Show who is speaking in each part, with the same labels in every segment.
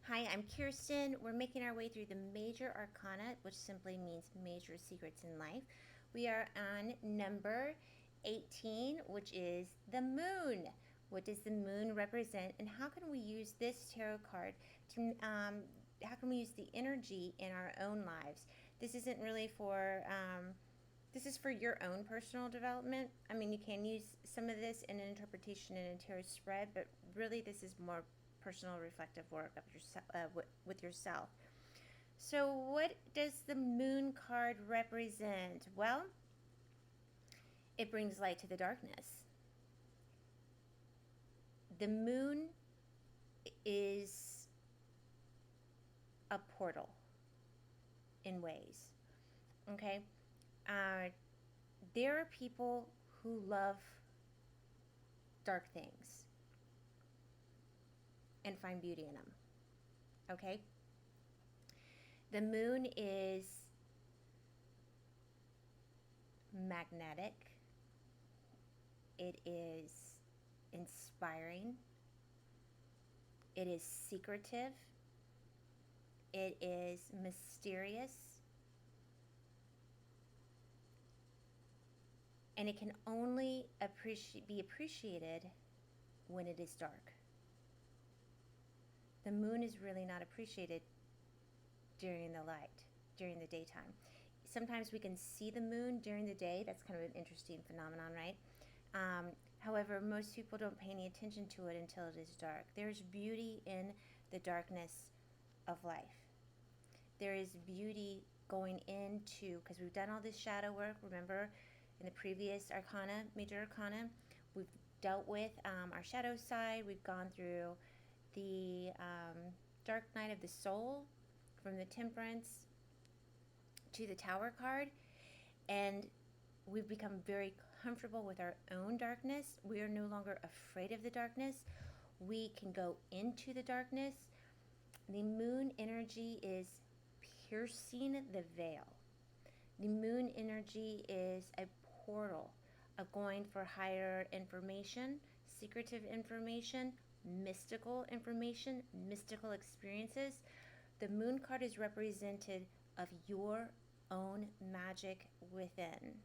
Speaker 1: Hi, I'm Kirsten. We're making our way through the major arcana, which simply means major secrets in life. We are on number 18, which is the moon. What does the moon represent, and how can we use this tarot card to, how can we use the energy in our own lives? This isn't really for, this is for your own personal development. I mean, you can use some of this in an interpretation in a tarot spread, but really this is more personal reflective work of yourself, with yourself. So what does the moon card represent? Well, it brings light to the darkness. The moon is a portal in ways. Okay? There are people who love dark things and find beauty in them. Okay? The moon is magnetic. It is inspiring. It is secretive. It is mysterious. And it can only be appreciated when it is dark. The moon is really not appreciated during the light, during the daytime. Sometimes we can see the moon during the day. That's kind of an interesting phenomenon, right? However, most people don't pay any attention to it until it is dark. There's beauty in the darkness of life. There is beauty going into, because we've done all this shadow work, remember, in the previous arcana, major arcana, we've dealt with our shadow side. We've gone through the dark night of the soul, from the temperance to the tower card, and we've become very comfortable with our own darkness. We are no longer afraid of the darkness. We can go into the darkness. The moon energy is piercing the veil. The moon energy is a portal of going for higher information, secretive information, mystical information, mystical experiences. The moon card is representative of your own magic within.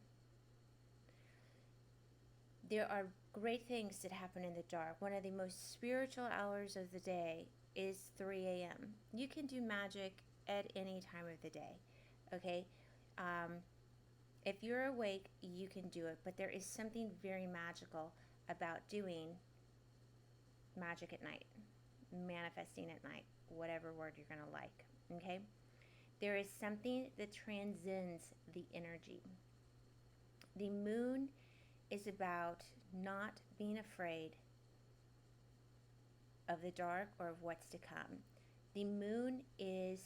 Speaker 1: There are great things that happen in the dark. One of the most spiritual hours of the day is 3 a.m. You can do magic at any time of the day, okay? If you're awake, you can do it, but there is something very magical about doing magic at night, manifesting at night, whatever word you're going to like, okay? There is something that transcends the energy. The moon is about not being afraid of the dark or of what's to come. The moon is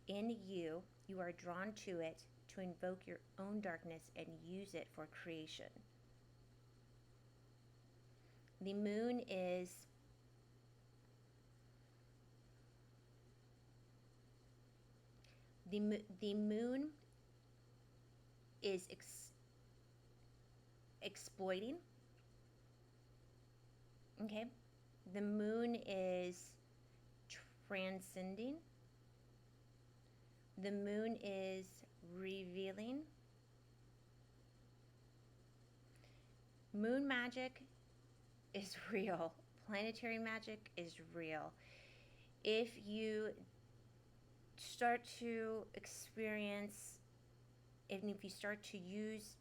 Speaker 1: in you. You are drawn to it to invoke your own darkness and use it for creation. The moon is the moon is exploiting. Okay? The moon is transcending. The moon is revealing. Moon magic is real. Planetary magic is real. If you start to experience, and if you start to use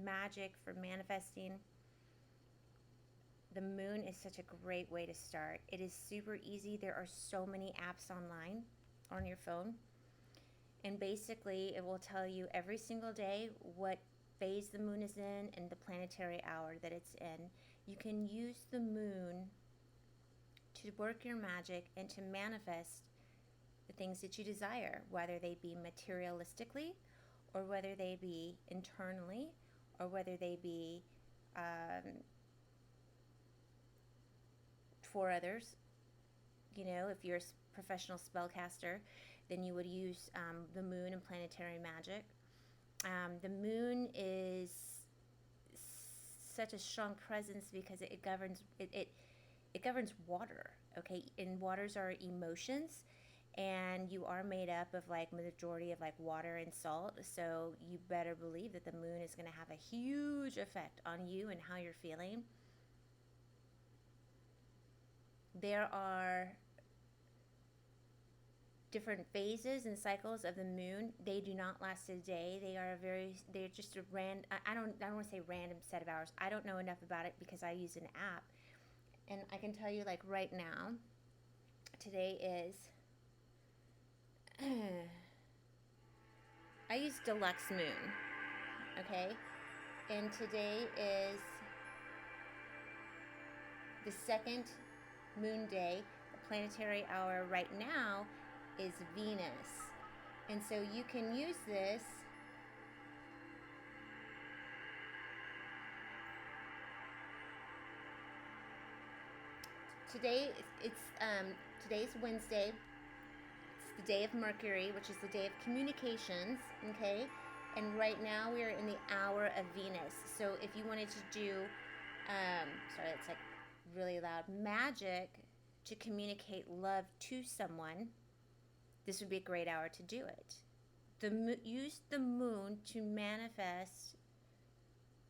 Speaker 1: magic for manifesting, the moon is such a great way to start. It is super easy. There are so many apps online on your phone. And basically, it will tell you every single day what phase the moon is in and the planetary hour that it's in. You can use the moon to work your magic and to manifest the things that you desire, whether they be materialistically or whether they be internally or whether they be for others. You know, if you're a professional spellcaster, then you would use the moon and planetary magic. The moon is such a strong presence because it governs water. okay? And waters are emotions, and you are made up of like majority of like water and salt, so you better believe that the moon is going to have a huge effect on you and how you're feeling. There are different phases and cycles of the moon. They do not last a day. They're just a I don't want to say random set of hours. I don't know enough about it because I use an app, and I can tell you, like, right now, today is I use deluxe moon, okay? And today is the second moon day. The planetary hour right now is Venus. And so you can use this today. Today's Wednesday. It's the day of Mercury, which is the day of communications, okay? And right now we are in the hour of Venus. So if you wanted to do, sorry, it's like really loud, magic to communicate love to someone, this would be a great hour to do it. Use the moon to manifest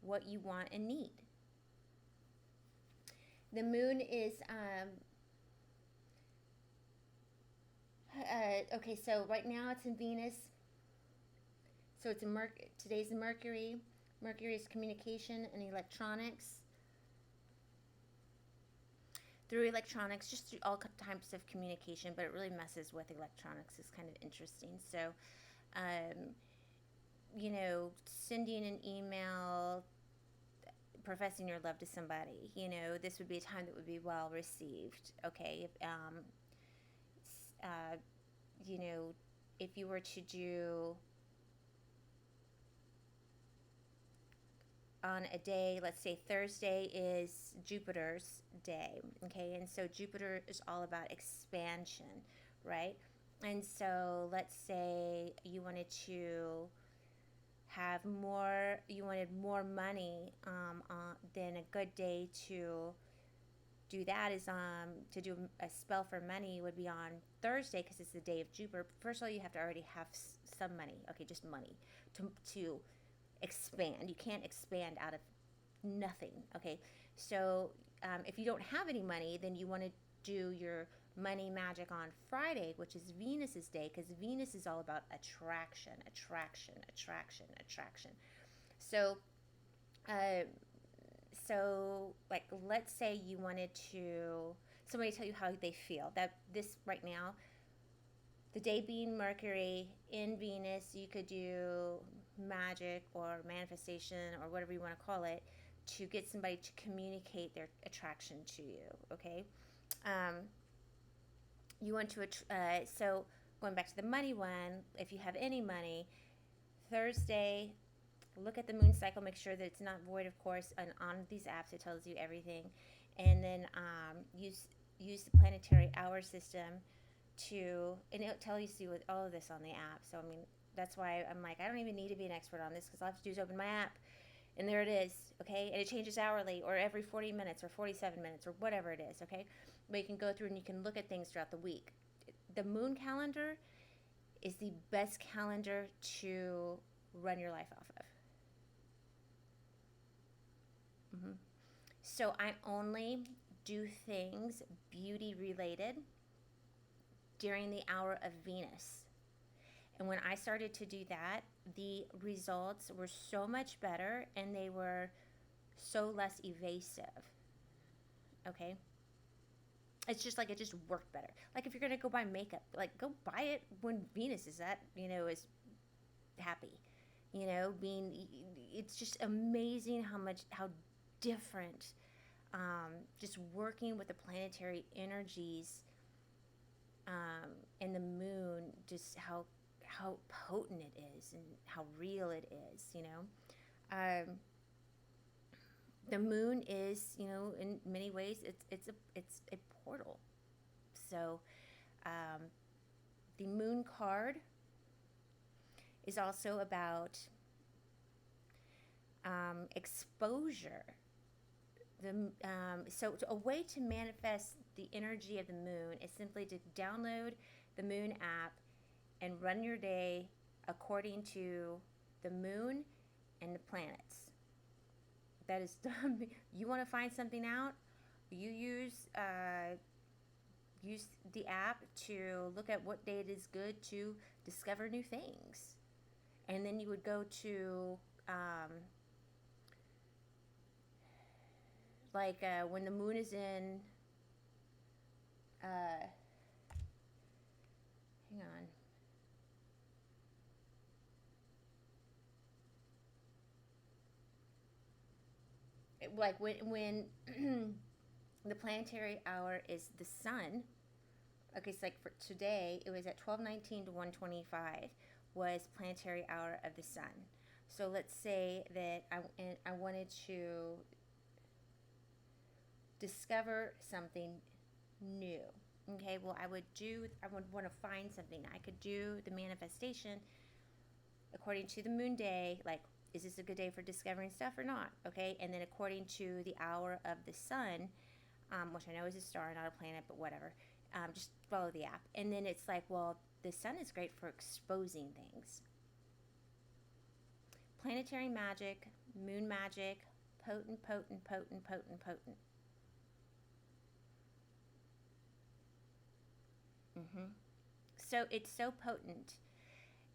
Speaker 1: what you want and need. The moon is, okay, so right now it's in Venus. So it's today's Mercury. Mercury is communication and electronics. Through electronics, just through all types of communication, but it really messes with electronics. It's kind of interesting. So, you know, sending an email, professing your love to somebody, you know, this would be a time that would be well received, okay? You know, if you were to do on a day, let's say Thursday is Jupiter's day, okay? And so Jupiter is all about expansion, right? And so let's say you wanted to have more, you wanted more money, then a good day to do that is to do a spell for money would be on Thursday, because it's the day of Jupiter. First of all, you have to already have some money, okay, just money to expand. You can't expand out of nothing, okay? So if you don't have any money, then you want to do your money magic on Friday, which is Venus's day, because Venus is all about attraction, attraction, attraction, attraction. So like, let's say you wanted to somebody tell you how they feel, that this right now, the day being Mercury in Venus, you could do magic or manifestation or whatever you want to call it to get somebody to communicate their attraction to you, okay? You want to, so going back to the money one, if you have any money, Thursday, look at the moon cycle, make sure that it's not void, of course, and on these apps it tells you everything. And then use the planetary hour system to, and it'll tell you with all of this on the app. So I mean, that's why I'm like, I don't even need to be an expert on this, because all I have to do is open my app and there it is, okay? And it changes hourly or every 40 minutes or 47 minutes or whatever it is, okay? But you can go through and you can look at things throughout the week. The moon calendar is the best calendar to run your life off of. So I only do things beauty related during the hour of Venus. And when I started to do that, the results were so much better and they were so less evasive. Okay? It's just like it just worked better. Like if you're going to go buy makeup, like go buy it when Venus is at, is happy. It's just amazing how different just working with the planetary energies and the moon, just how potent it is and how real it is. The moon is, in many ways, it's a portal. So the moon card is also about exposure. A way to manifest the energy of the moon is simply to download the moon app and run your day according to the moon and the planets. That is done. You want to find something out, you use the app to look at what day it is good to discover new things. And then you would go to when the moon is in hang on. Like when the planetary hour is the sun. Okay, so like for today, it was at 12:19 to 1:25 was planetary hour of the sun. So let's say that I wanted to discover something new. Okay, well I would want to find something. I could do the manifestation according to the moon day, like, is this a good day for discovering stuff or not? Okay, and then according to the hour of the sun, which I know is a star, not a planet, but whatever. Just follow the app. And then it's like, well, the sun is great for exposing things. Planetary magic, moon magic, potent, potent, potent, potent, potent. So it's so potent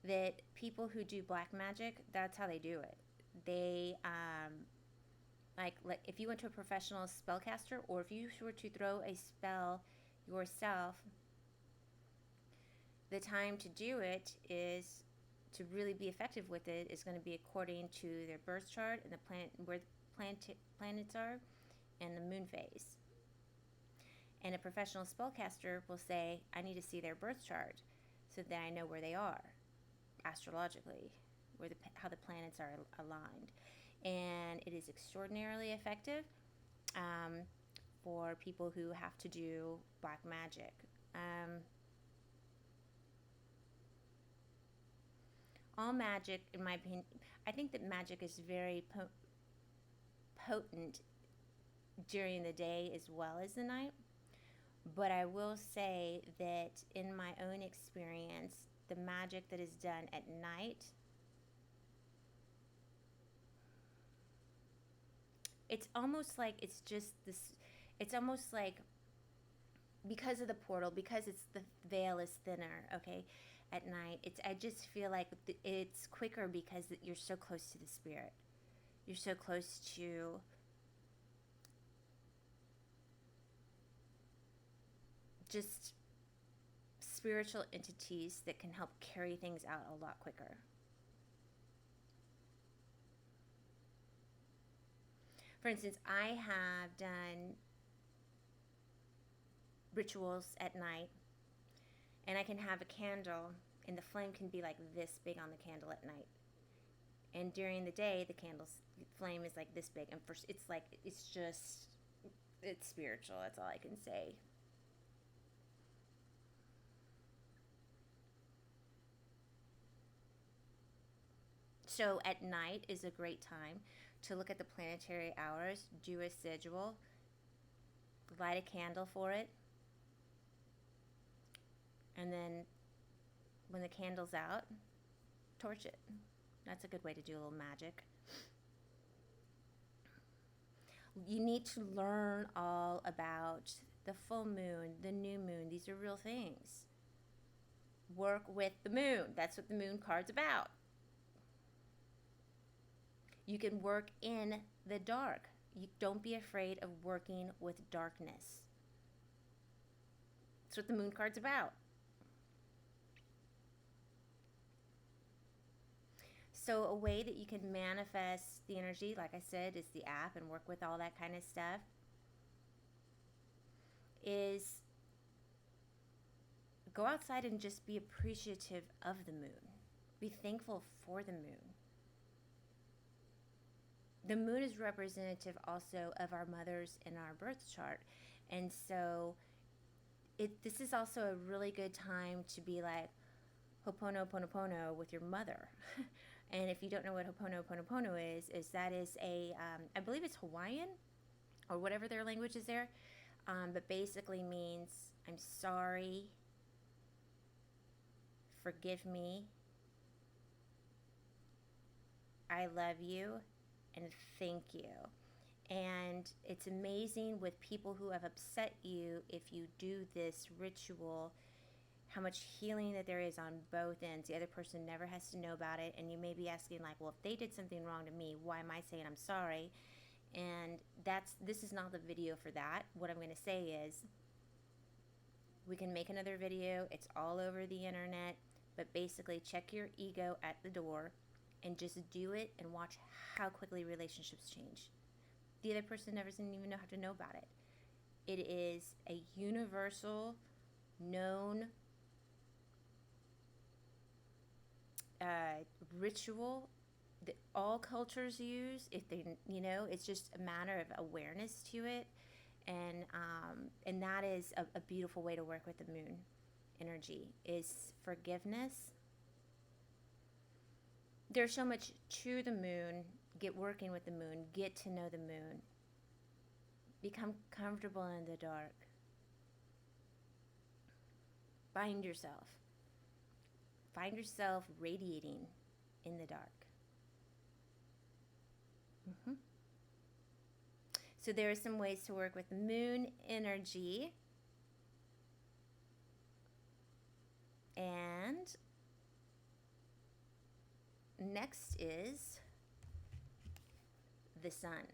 Speaker 1: that people who do black magic, that's how they do it. They like if you went to a professional spellcaster, or if you were to throw a spell yourself, the time to do it is to really be effective with it is going to be according to their birth chart and the planet, where the planets are, and the moon phase. And a professional spellcaster will say, I need to see their birth chart so that I know where they are astrologically, how the planets are aligned. And it is extraordinarily effective for people who have to do black magic. All magic, in my opinion, I think that magic is very potent during the day as well as the night. But I will say that in my own experience, the magic that is done at night, it's almost like it's just this, it's almost like because of the portal, because the veil is thinner, okay, at night, I just feel like it's quicker because you're so close to the spirit. You're so close to just spiritual entities that can help carry things out a lot quicker. For instance, I have done rituals at night, and I can have a candle, and the flame can be like this big on the candle at night. And during the day, the candle's flame is like this big, and it's spiritual. That's all I can say. So at night is a great time to look at the planetary hours, do a sigil, light a candle for it, and then when the candle's out, torch it. That's a good way to do a little magic. You need to learn all about the full moon, the new moon. These are real things. Work with the moon. That's what the moon card's about. You can work in the dark. Don't be afraid of working with darkness. That's what the moon card's about. So a way that you can manifest the energy, like I said, is the app and work with all that kind of stuff, is go outside and just be appreciative of the moon. Be thankful for the moon. The moon is representative also of our mothers in our birth chart. And so this is also a really good time to be like Ho'oponoponopono with your mother. And if you don't know what Ho'oponoponopono is that is I believe it's Hawaiian, or whatever their language is there, but basically means I'm sorry, forgive me, I love you, and thank you. And it's amazing with people who have upset you, if you do this ritual, how much healing that there is on both ends. The other person never has to know about it, and you may be asking like, well, if they did something wrong to me, why am I saying I'm sorry? And this is not the video for that. What I'm going to say is, we can make another video. It's all over the internet, but basically check your ego at the door and just do it and watch how quickly relationships change. The other person never doesn't even have to know about it. It is a universal, known ritual that all cultures use. If they, it's just a matter of awareness to it, and that is a beautiful way to work with the moon energy, is forgiveness. There's so much to the moon. Get working with the moon. Get to know the moon. Become comfortable in the dark. Find yourself. Find yourself radiating in the dark. So there are some ways to work with the moon energy. And next is the sun.